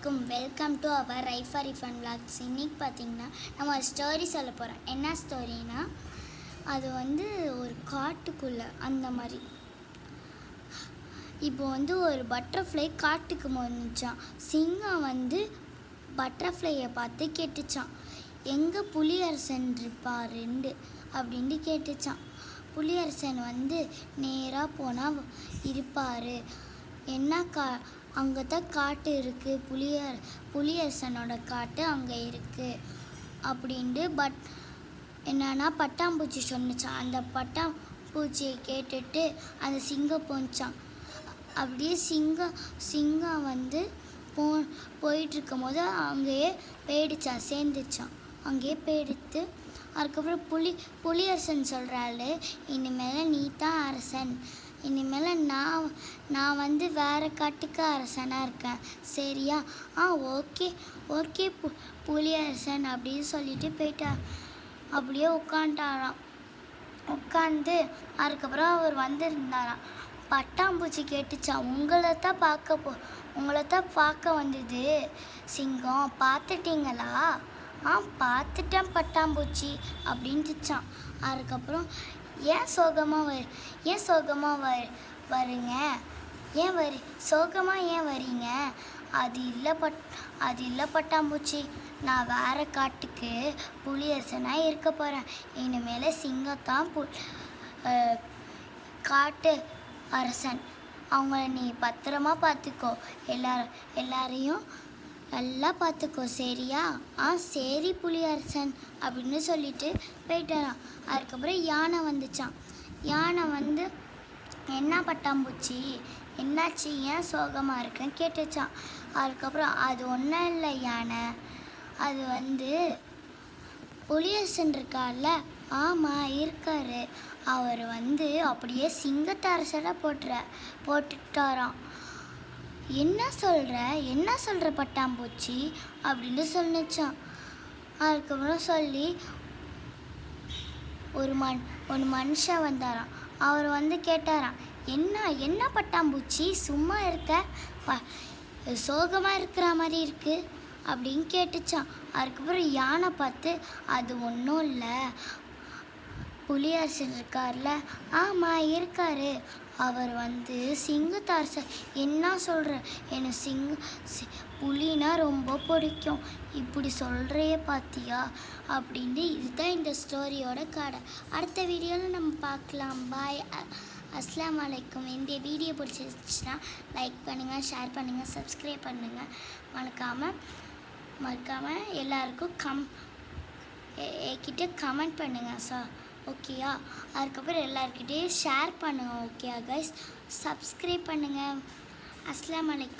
அனைவருக்கும் welcome to our ரைஃபாரி fun vlogs. இன்றைக்கி பார்த்திங்கன்னா நம்ம ஒரு ஸ்டோரி சொல்ல போகிறோம். என்ன ஸ்டோரினா, அது ஒரு காட்டுக்குள்ளே அந்த மாதிரி. இப்போ ஒரு பட்டர்ஃப்ளை காட்டுக்கு வந்துச்சான். சிங்கம் பட்டர்ஃப்ளையை பார்த்து கேட்டுச்சான், எங்கே புலியரசன் இருப்பார் அப்படின்ட்டு கேட்டுச்சான். புலியரசன் நேராக போனால் இருப்பார், என்ன அங்கே தான் காட்டு இருக்குது, புலியரசனோட காட்டு அங்கே இருக்குது அப்படின்ட்டு என்னன்னா பட்டாம்பூச்சி சொன்னிச்சான். அந்த பட்டாம்பூச்சியை கேட்டுட்டு அந்த சிங்கம் போச்சான். அப்படியே சிங்கம் போயிட்டுருக்கும் போது அங்கேயே போயிடுச்சான், சேர்ந்துச்சான். அங்கேயே போயிடுத்து. அதுக்கப்புறம் புலியரசன் சொல்கிறாள், இனிமேல் நீ தான் அரசன், இனிமேல் நான் வேறு காட்டுக்கு அரசனாக இருக்கேன், சரியா? ஓகே புலியரசன் அப்படின்னு சொல்லிட்டு போயிட்டார். அப்படியே உட்காந்துட்டாராம். உட்காந்து அதுக்கப்புறம் அவர் வந்திருந்தாராம். பட்டாம்பூச்சி கேட்டுச்சான், உங்களை தான் பார்க்க வந்தது சிங்கம், பார்த்துட்டீங்களா? பார்த்துட்டேன் பட்டாம்பூச்சி அப்படின்ட்டுச்சான். அதுக்கப்புறம் ஏன் சோகமாக வருங்க, சோகமாக ஏன் வரீங்க? அது இல்லை பட்டாம்பூச்சி, நான் வேறு காட்டுக்கு புலியரசனாக இருக்க போகிறேன். இனிமேல் சிங்கத்தான் காட்டு அரசன். அவங்கள நீ பத்திரமா பார்த்துக்கோ, எல்லாரையும் நல்லா பார்த்துக்கோ, சரியா? சரி புலியரசன் அப்படின்னு சொல்லிட்டு போயிட்டாரான். அதுக்கப்புறம் யானை வந்துச்சான். யானை என்ன பட்டாம்பூச்சி, என்னாச்சு, ஏன் சோகமாக இருக்குன்னு கேட்டுச்சான். அதுக்கப்புறம் அது ஒன்றும் இல்லை யானை, அது புலியரசன் இருக்கார்ல, ஆமாம் இருக்காரு, அவர் அப்படியே சிங்கத்தை அரசராக போட்டுட்டாராம். என்ன சொல்கிற பட்டாம்பூச்சி அப்படின்னு சொன்னிச்சான். அதுக்கப்புறம் சொல்லி ஒரு மனுஷன் வந்தாராம். அவர் கேட்டாராம், என்ன பட்டாம்பூச்சி சும்மா இருக்க, சோகமாக இருக்கிற மாதிரி இருக்குது அப்படின்னு கேட்டுச்சான். அதுக்கப்புறம் யானை பார்த்து, அது ஒன்றும் இல்லை, புலியரசன் இருக்கார்ல, ஆமாம் இருக்காரு, அவர் சிங்கத்தை அரசர். என்ன சொல்கிற, எனக்கு புலினா ரொம்ப பிடிக்கும், இப்படி சொல்கிறையே பார்த்தியா அப்படின்ட்டு. இதுதான் இந்த ஸ்டோரியோட கதை. அடுத்த வீடியோவில் நம்ம பார்க்கலாம். பாய், அஸ்ஸலாமு அலைக்கும். இந்த வீடியோ பிடிச்சிருச்சுன்னா லைக் பண்ணுங்கள், ஷேர் பண்ணுங்கள், சப்ஸ்கிரைப் பண்ணுங்கள். மறக்காமல் எல்லாருக்கும் கிட்ட கமெண்ட் பண்ணுங்கள் சார், ஓகேயா? அதுக்கப்புறம் எல்லாருக்கிட்டேயும் ஷேர் பண்ணுங்கள், ஓகேயா கைஸ்? சப்ஸ்கிரைப் பண்ணுங்கள். அஸ்ஸலாமு அலைக்கும்.